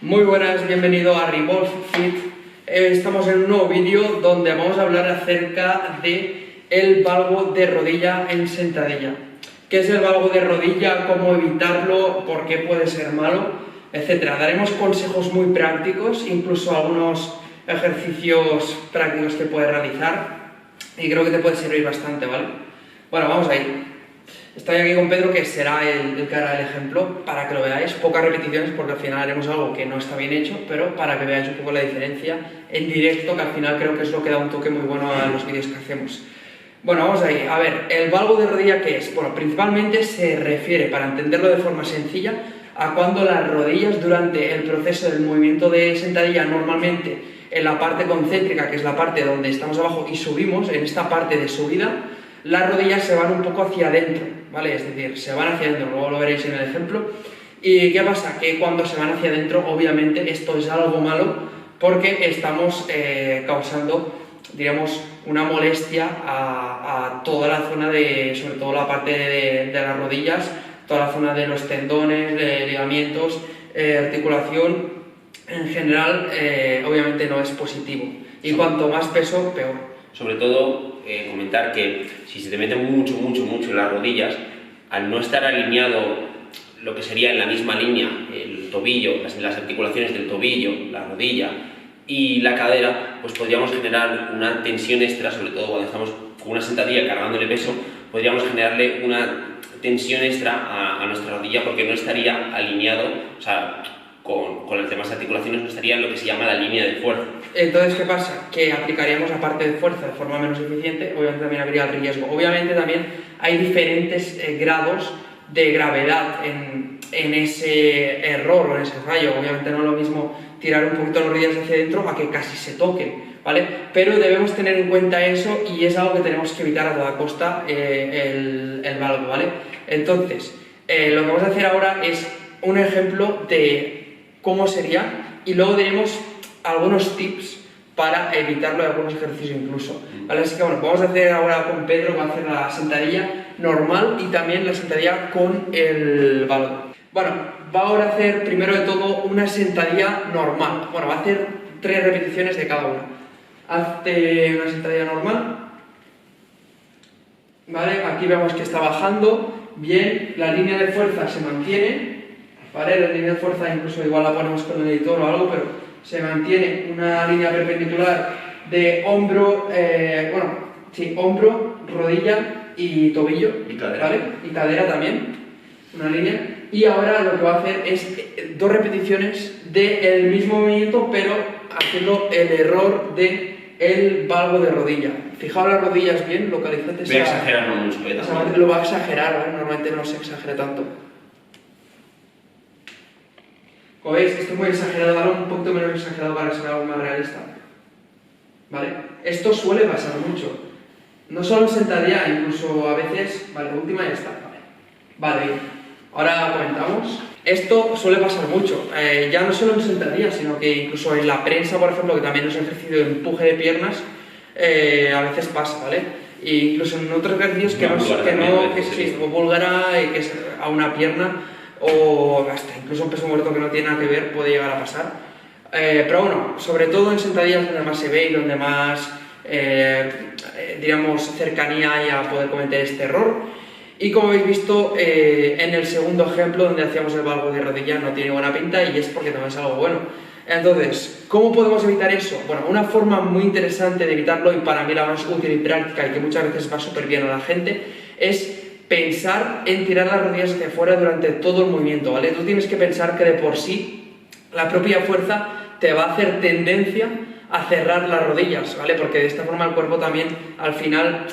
Muy buenas, bienvenido a Revolve Fit. Estamos en un nuevo vídeo donde vamos a hablar acerca de el valgo de rodilla en sentadilla. ¿Qué es el valgo de rodilla? ¿Cómo evitarlo? ¿Por qué puede ser malo? Etcétera. Daremos consejos muy prácticos, incluso algunos ejercicios prácticos que puedes realizar y creo que te puede servir bastante, ¿vale? Bueno, vamos ahí. Estoy aquí con Pedro, que será el que hará el ejemplo, para que lo veáis. Pocas repeticiones, porque al final haremos algo que no está bien hecho, pero para que veáis un poco la diferencia en directo, que al final creo que es lo que da un toque muy bueno a los vídeos que hacemos. Bueno, vamos ahí. A ver, ¿el valgo de rodilla qué es? Bueno, principalmente se refiere, para entenderlo de forma sencilla, a cuando las rodillas durante el proceso del movimiento de sentadilla, normalmente en la parte concéntrica, que es la parte donde estamos abajo y subimos, en esta parte de subida, las rodillas se van un poco hacia adentro, ¿vale? Es decir, se van hacia adentro, luego lo veréis en el ejemplo. ¿Y qué pasa? Que cuando se van hacia adentro, obviamente, esto es algo malo porque estamos causando, digamos, una molestia a toda la zona de, sobre todo la parte de las rodillas, toda la zona de los tendones, de ligamentos, articulación, en general, obviamente no es positivo. Y cuanto más peso, peor. Sobre todo, comentar que si se te mete mucho en las rodillas, al no estar alineado lo que sería en la misma línea el tobillo, las articulaciones del tobillo, la rodilla y la cadera, pues podríamos generar una tensión extra, sobre todo cuando estamos con una sentadilla cargándole peso, podríamos generarle una tensión extra a nuestra rodilla porque no estaría alineado, o sea, con las demás articulaciones no estaría en lo que se llama la línea de fuerza. Entonces, ¿qué pasa? Que aplicaríamos la parte de fuerza de forma menos eficiente, obviamente también habría el riesgo. Obviamente también hay diferentes grados de gravedad en ese error o en ese fallo. Obviamente no es lo mismo tirar un poquito las rodillas hacia adentro a que casi se toquen, ¿vale? Pero debemos tener en cuenta eso y es algo que tenemos que evitar a toda costa, el valgo, ¿vale? Entonces, lo que vamos a hacer ahora es un ejemplo de cómo sería y luego tenemos algunos tips para evitarlo de algunos ejercicios incluso, ¿vale? Así que bueno, vamos a hacer ahora con Pedro, va a hacer la sentadilla normal y también la sentadilla con el valgo. Bueno, va ahora a hacer primero de todo una sentadilla normal. Bueno, va a hacer 3 repeticiones de cada una. Hazte una sentadilla normal, ¿vale? Aquí vemos que está bajando, bien, la línea de fuerza se mantiene, ¿vale? La línea de fuerza incluso igual la ponemos con el editor o algo, pero se mantiene una línea perpendicular de hombro, hombro, rodilla y tobillo, Y cadera. ¿vale? Y cadera también, una línea. Y ahora lo que va a hacer es 2 repeticiones del mismo movimiento, pero haciendo el error de el valgo de rodilla. Fijaos las rodillas bien, localizate. Voy a exagerar no mucho, Lo va a exagerar, ¿vale? Normalmente no se exagera tanto. Como veis, esto es muy exagerado, ahora un poquito menos exagerado para ser algo más realista, ¿vale? Esto suele pasar mucho, no solo en sentadilla, incluso a veces, vale, la última ya está, vale, ahora comentamos. Esto suele pasar mucho, ya no solo en sentadilla, sino que incluso en la prensa, por ejemplo, que también es un ejercicio de empuje de piernas, a veces pasa, ¿vale? E incluso en otros ejercicios o búlgara, que es a una pierna, o hasta incluso un peso muerto que no tiene nada que ver puede llegar a pasar, pero bueno, sobre todo en sentadillas donde más se ve y donde más digamos cercanía hay a poder cometer este error. Y como habéis visto en el segundo ejemplo donde hacíamos el valgo de rodilla no tiene buena pinta y es porque no es algo bueno. Entonces, ¿cómo podemos evitar eso? Bueno, una forma muy interesante de evitarlo y para mí la más útil y práctica y que muchas veces va súper bien a la gente es pensar en tirar las rodillas hacia afuera durante todo el movimiento, ¿vale? Tú tienes que pensar que de por sí la propia fuerza te va a hacer tendencia a cerrar las rodillas, ¿vale? Porque de esta forma el cuerpo también al final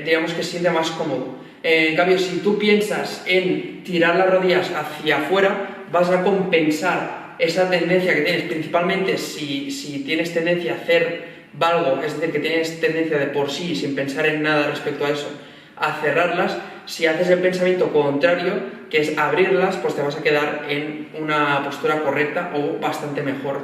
digamos que se siente más cómodo. En cambio, si tú piensas en tirar las rodillas hacia afuera, vas a compensar esa tendencia que tienes, principalmente si tienes tendencia a hacer valgo, es decir, que tienes tendencia de por sí, sin pensar en nada respecto a eso, a cerrarlas. Si haces el pensamiento contrario, que es abrirlas, pues te vas a quedar en una postura correcta o bastante mejor.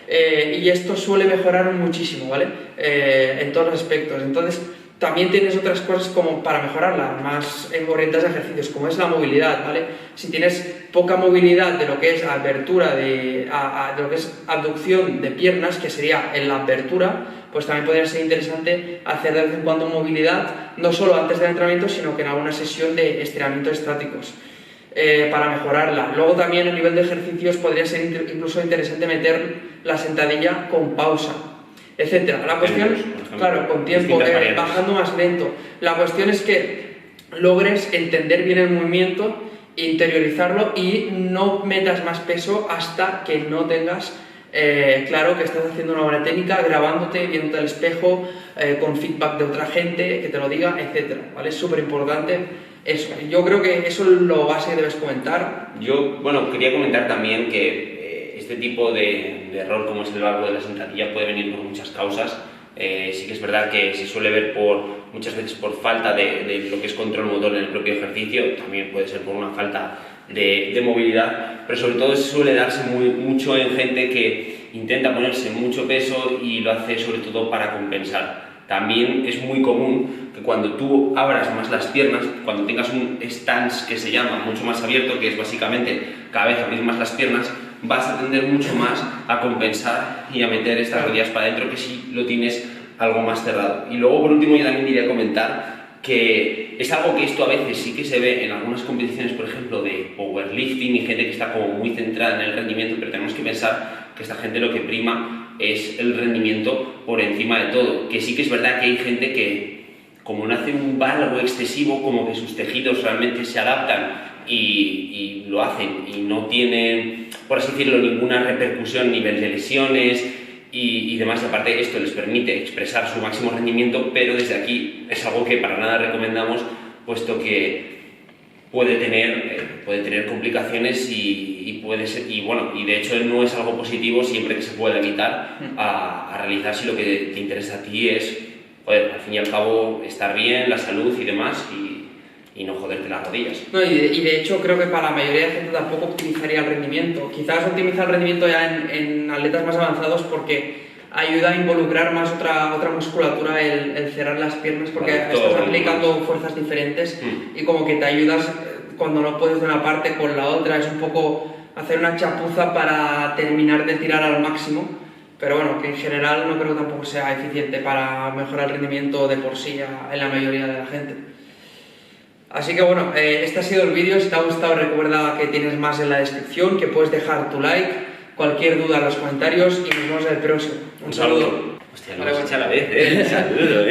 Y esto suele mejorar muchísimo, ¿vale? En todos los aspectos. Entonces, también tienes otras cosas como para mejorarla, más orientadas a ejercicios, como es la movilidad, ¿vale? Si tienes poca movilidad de lo que es abertura, de lo que es abducción de piernas, que sería en la abertura, pues también podría ser interesante hacer de vez en cuando movilidad, no solo antes del entrenamiento, sino que en alguna sesión de estiramientos estáticos, para mejorarla. Luego también a nivel de ejercicios podría ser incluso interesante meter la sentadilla con pausa, etcétera. La cuestión, claro, con tiempo, bajando más lento. La cuestión es que logres entender bien el movimiento, interiorizarlo y no metas más peso hasta que no tengas claro que estás haciendo una buena técnica, grabándote, viéndote al espejo, con feedback de otra gente que te lo diga, etcétera, ¿vale? Es súper importante eso. Yo creo que eso es lo base que debes comentar. Yo, bueno, quería comentar también que este tipo de error, como es el valgo de la sentadilla, puede venir por muchas causas. Sí que es verdad que se suele ver muchas veces por falta de lo que es control motor en el propio ejercicio, también puede ser por una falta de movilidad, pero sobre todo suele darse mucho en gente que intenta ponerse mucho peso y lo hace sobre todo para compensar. También es muy común que cuando tú abras más las piernas, cuando tengas un stance que se llama mucho más abierto, que es básicamente cada vez abrir más las piernas, vas a tender mucho más a compensar y a meter estas rodillas para adentro que si lo tienes algo más cerrado. Y luego, por último, yo también quería comentar que es algo que esto a veces sí que se ve en algunas competiciones, por ejemplo, de powerlifting y gente que está como muy centrada en el rendimiento, pero tenemos que pensar que esta gente lo que prima es el rendimiento por encima de todo. Que sí que es verdad que hay gente que, como no hace un valgo excesivo, como que sus tejidos realmente se adaptan y lo hacen y no tienen, por así decirlo, ninguna repercusión a nivel de lesiones y demás. Aparte, esto les permite expresar su máximo rendimiento, pero desde aquí es algo que para nada recomendamos, puesto que puede tener complicaciones y puede ser, y bueno, y de hecho no es algo positivo siempre que se pueda evitar a realizar si lo que te interesa a ti es, al fin y al cabo, estar bien, la salud y demás, y no joderte las rodillas. No, y de hecho creo que para la mayoría de gente tampoco optimizaría el rendimiento. Quizás optimiza el rendimiento ya en atletas más avanzados porque ayuda a involucrar más otra musculatura el cerrar las piernas, porque estás aplicando fuerzas diferentes y como que te ayudas cuando no puedes de una parte con la otra. Es un poco hacer una chapuza para terminar de tirar al máximo, pero bueno, que en general no creo que tampoco sea eficiente para mejorar el rendimiento de por sí en la mayoría de la gente. Así que bueno, este ha sido el vídeo. Si te ha gustado, recuerda que tienes más en la descripción, que puedes dejar tu like, cualquier duda en los comentarios y nos vemos en el próximo. Un saludo. Hostia, lo hemos hecho a la vez, Un saludo,